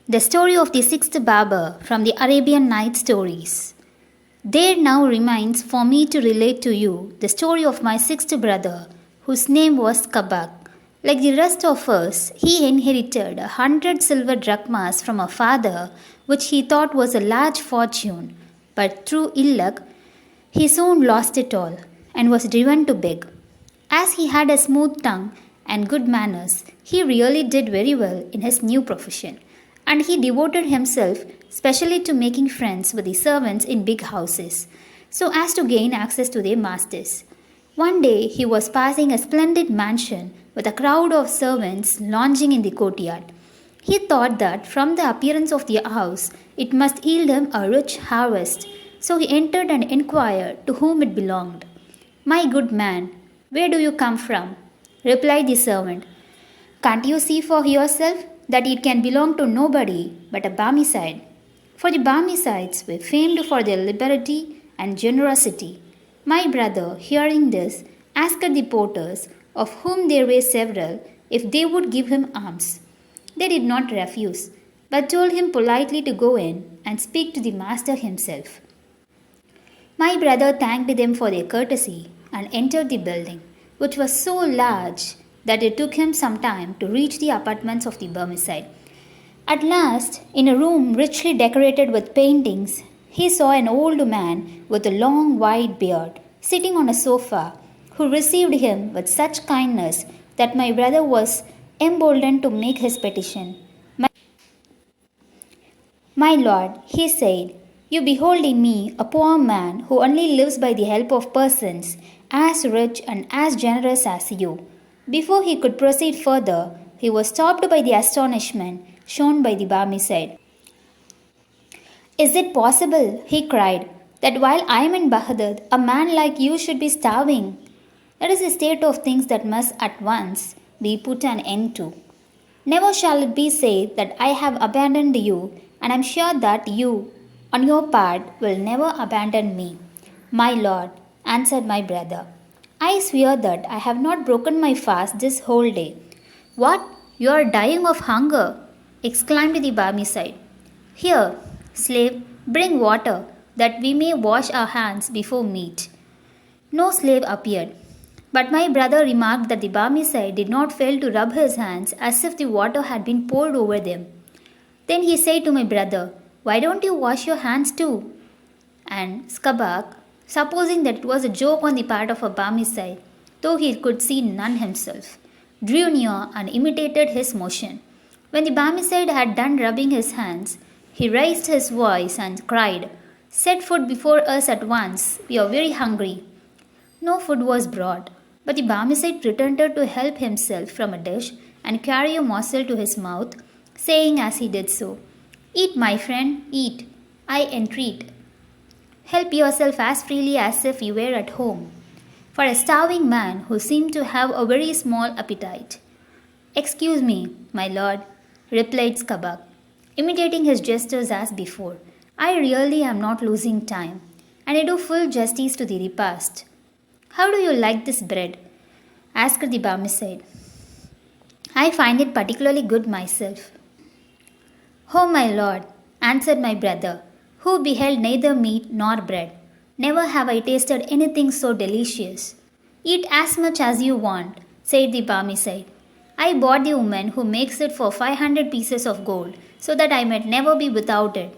The story of the sixth Barber from the Arabian Nights Stories. There now remains for me to relate to you the story of my sixth brother, whose name was Kabak. Like the rest of us, he inherited 100 silver drachmas from a father, which he thought was a large fortune, but through ill luck, he soon lost it all and was driven to beg. As he had a smooth tongue and good manners, he really did very well in his new profession, and he devoted himself specially to making friends with the servants in big houses, so as to gain access to their masters. One day he was passing a splendid mansion with a crowd of servants lounging in the courtyard. He thought that from the appearance of the house it must yield him a rich harvest, so he entered and inquired to whom it belonged. "My good man, where do you come from?" replied the servant. "Can't you see for yourself that it can belong to nobody but a Barmecide?" For the Barmecides were famed for their liberality and generosity. My brother, hearing this, asked the porters, of whom there were several, if they would give him alms. They did not refuse, but told him politely to go in and speak to the master himself. My brother thanked them for their courtesy and entered the building, which was so large that it took him some time to reach the apartments of the Barmecide. At last, in a room richly decorated with paintings, he saw an old man with a long white beard sitting on a sofa, who received him with such kindness that my brother was emboldened to make his petition. "My lord," he said, "you behold in me a poor man who only lives by the help of persons as rich and as generous as you." Before he could proceed further, he was stopped by the astonishment shown by the Barmecide. "Is it possible," he cried, "that while I am in Baghdad, a man like you should be starving? That is a state of things that must at once be put an end to. Never shall it be said that I have abandoned you, and I am sure that you, on your part, will never abandon me." "My lord," answered my brother, "I swear that I have not broken my fast this whole day." "What? You are dying of hunger!" exclaimed the Barmecide. "Here, slave, bring water, that we may wash our hands before meat." No slave appeared, but my brother remarked that the Barmecide did not fail to rub his hands as if the water had been poured over them. Then he said to my brother, "Why don't you wash your hands too?" And Kabak, supposing that it was a joke on the part of a Barmecide, though he could see none himself, drew near and imitated his motion. When the Barmecide had done rubbing his hands, he raised his voice and cried, "Set food before us at once, we are very hungry." No food was brought, but the Barmecide pretended to help himself from a dish and carry a morsel to his mouth, saying as he did so, "Eat, my friend, eat, I entreat. Help yourself as freely as if you were at home." For a starving man who seemed to have a very small appetite. "Excuse me, my lord," replied Kabak, imitating his gestures as before. "I really am not losing time, and I do full justice to the repast." "How do you like this bread?" asked the Barmecide. "I find it particularly good myself." "Oh, my lord," answered my brother, who beheld neither meat nor bread, "never have I tasted anything so delicious." "Eat as much as you want," said the Barmecide. "I bought the woman who makes it for 500 pieces of gold, so that I might never be without it."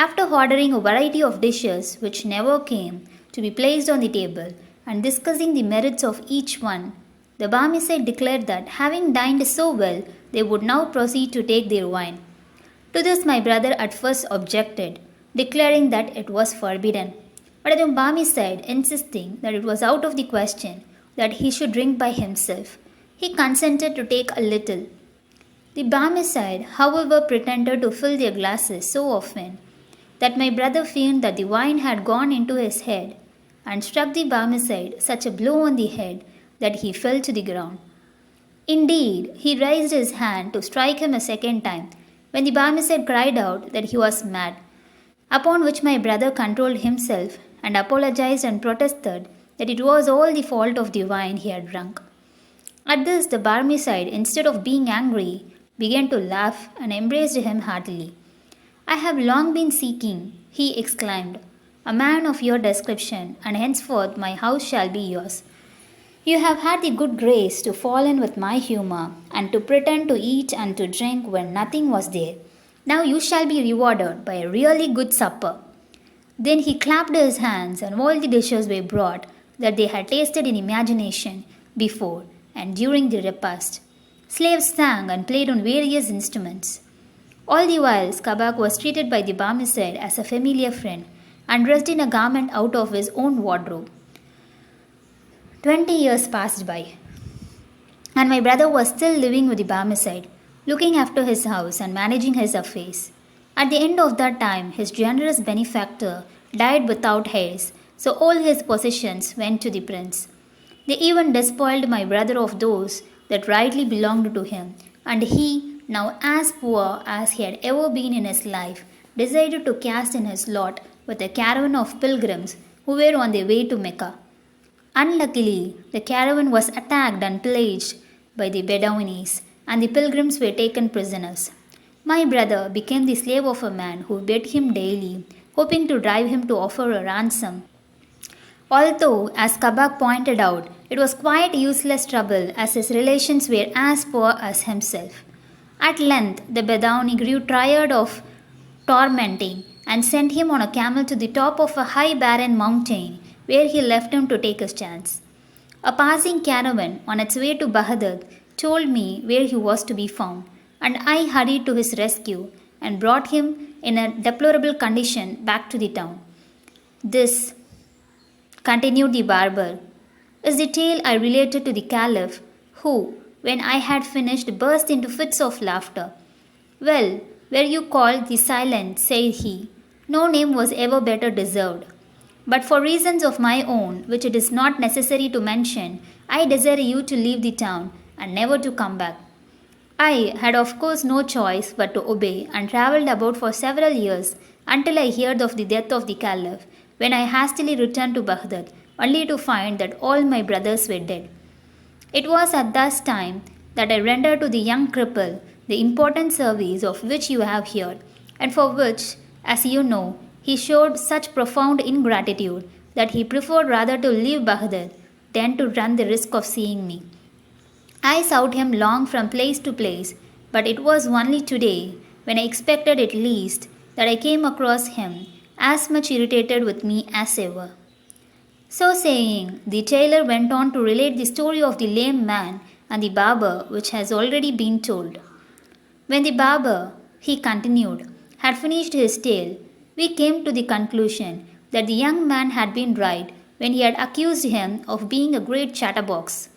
After ordering a variety of dishes which never came to be placed on the table, and discussing the merits of each one, the Barmecide declared that, having dined so well, they would now proceed to take their wine. To this my brother at first objected, declaring that it was forbidden, but the Barmecide insisting that it was out of the question that he should drink by himself, he consented to take a little. The Barmecide, however, pretended to fill their glasses so often that my brother feared that the wine had gone into his head, and struck the Barmecide such a blow on the head that he fell to the ground. Indeed, he raised his hand to strike him a second time, when the Barmecide cried out that he was mad, upon which my brother controlled himself and apologized and protested that it was all the fault of the wine he had drunk. At this, the Barmecide, instead of being angry, began to laugh and embraced him heartily. I have long been seeking, he exclaimed, a man of your description, and henceforth my house shall be yours. You have had the good grace to fall in with my humour, and to pretend to eat and to drink when nothing was there. Now you shall be rewarded by a really good supper. Then he clapped his hands, and all the dishes were brought that they had tasted in imagination before and during the repast. Slaves sang and played on various instruments. All the while, Kabak was treated by the Barmecide as a familiar friend and dressed in a garment out of his own wardrobe. 20 years passed by, and my brother was still living with the Barmecide, looking after his house and managing his affairs. At the end of that time, his generous benefactor died without heirs, so all his possessions went to the prince. They even despoiled my brother of those that rightly belonged to him, and he, now as poor as he had ever been in his life, decided to cast in his lot with a caravan of pilgrims who were on their way to Mecca. Unluckily, the caravan was attacked and pillaged by the Bedouins, and the pilgrims were taken prisoners. My brother became the slave of a man who begged him daily, hoping to drive him to offer a ransom. Although, as Kabak pointed out, it was quite useless trouble as his relations were as poor as himself. At length, the Bedouin grew tired of tormenting and sent him on a camel to the top of a high barren mountain, where he left him to take his chance. A passing caravan on its way to Baghdad told me where he was to be found, and I hurried to his rescue and brought him in a deplorable condition back to the town. This, continued the barber, is the tale I related to the Caliph, who, when I had finished, burst into fits of laughter. Well, were you called the Silent, said he. No name was ever better deserved. But for reasons of my own, which it is not necessary to mention, I desire you to leave the town and never to come back. I had of course no choice but to obey, and travelled about for several years until I heard of the death of the Caliph, when I hastily returned to Baghdad, only to find that all my brothers were dead. It was at that time that I rendered to the young cripple the important service of which you have heard, and for which, as you know, he showed such profound ingratitude that he preferred rather to leave Baghdad than to run the risk of seeing me. I sought him long from place to place, but it was only today, when I expected it least, that I came across him, as much irritated with me as ever. So saying, the tailor went on to relate the story of the lame man and the barber, which has already been told. When the barber, he continued, had finished his tale, we came to the conclusion that the young man had been right when he had accused him of being a great chatterbox.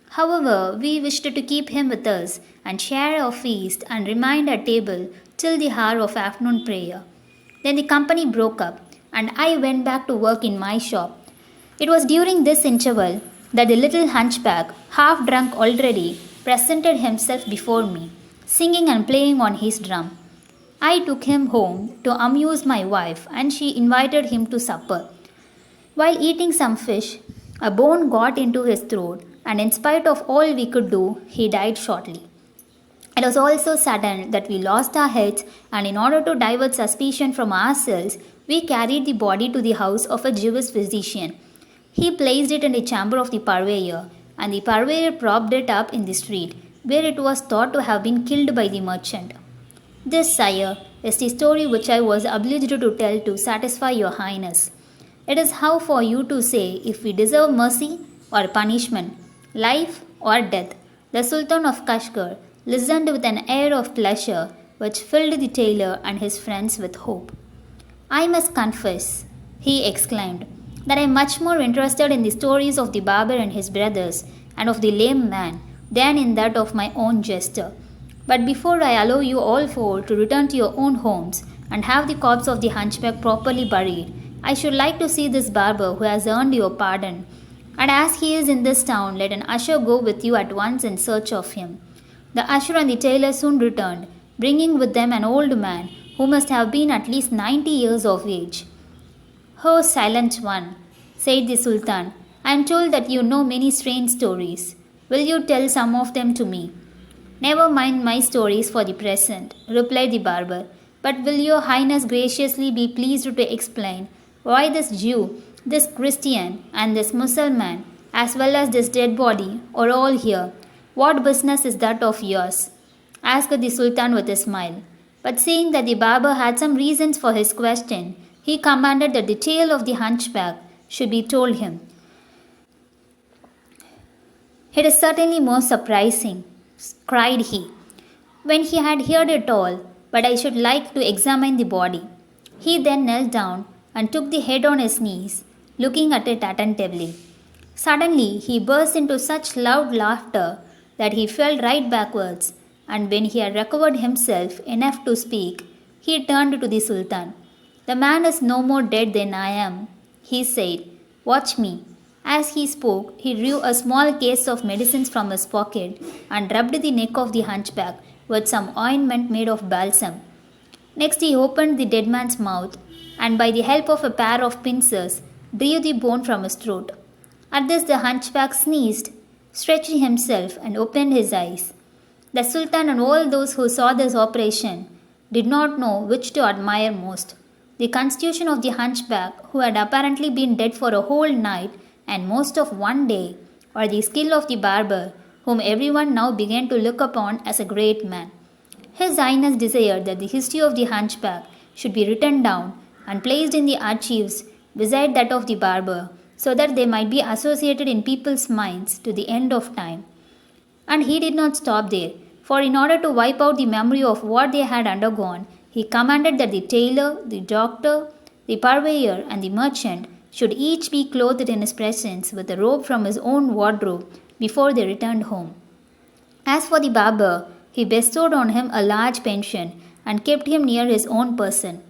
However, we wished to keep him with us and share our feast and remained at table till the hour of afternoon prayer. Then the company broke up, and I went back to work in my shop. It was during this interval that the little hunchback, half drunk already, presented himself before me, singing and playing on his drum. I took him home to amuse my wife, and she invited him to supper. While eating some fish, a bone got into his throat, and in spite of all we could do, he died shortly. It was all so sudden that we lost our heads, and in order to divert suspicion from ourselves, we carried the body to the house of a Jewish physician. He placed it in the chamber of the purveyor, and the purveyor propped it up in the street, where it was thought to have been killed by the merchant. This, sire, is the story which I was obliged to tell to satisfy your highness. It is how for you to say if we deserve mercy or punishment, life or death. The Sultan of Kashgar listened with an air of pleasure which filled the tailor and his friends with hope. I must confess, he exclaimed, that I am much more interested in the stories of the barber and his brothers and of the lame man than in that of my own jester. But before I allow you all four to return to your own homes and have the corpse of the hunchback properly buried, I should like to see this barber who has earned your pardon. And as he is in this town, let an usher go with you at once in search of him. The usher and the tailor soon returned, bringing with them an old man who must have been at least 90 years of age. "Oh, silent one," said the Sultan, "I am told that you know many strange stories. Will you tell some of them to me?" "Never mind my stories for the present," replied the barber, "but will your highness graciously be pleased to explain why this Jew, this Christian, and this Mussulman, as well as this dead body, are all here? What business is that of yours?" asked the Sultan with a smile. But seeing that the barber had some reasons for his question, he commanded that the tale of the hunchback should be told him. "It is certainly most surprising," cried he, when he had heard it all, "but I should like to examine the body." He then knelt down and took the head on his knees, looking at it attentively. Suddenly he burst into such loud laughter that he fell right backwards, and when he had recovered himself enough to speak, he turned to the Sultan. "The man is no more dead than I am," he said. "Watch me." As he spoke, he drew a small case of medicines from his pocket and rubbed the neck of the hunchback with some ointment made of balsam. Next he opened the dead man's mouth, and by the help of a pair of pincers, drew the bone from his throat. At this the hunchback sneezed, stretched himself, and opened his eyes. The Sultan and all those who saw this operation did not know which to admire most: the constitution of the hunchback, who had apparently been dead for a whole night and most of one day, or the skill of the barber, whom everyone now began to look upon as a great man. His Highness desired that the history of the hunchback should be written down and placed in the archives beside that of the barber, so that they might be associated in people's minds to the end of time. And he did not stop there, for in order to wipe out the memory of what they had undergone, he commanded that the tailor, the doctor, the purveyor, and the merchant should each be clothed in his presence with a robe from his own wardrobe before they returned home. As for the barber, he bestowed on him a large pension and kept him near his own person.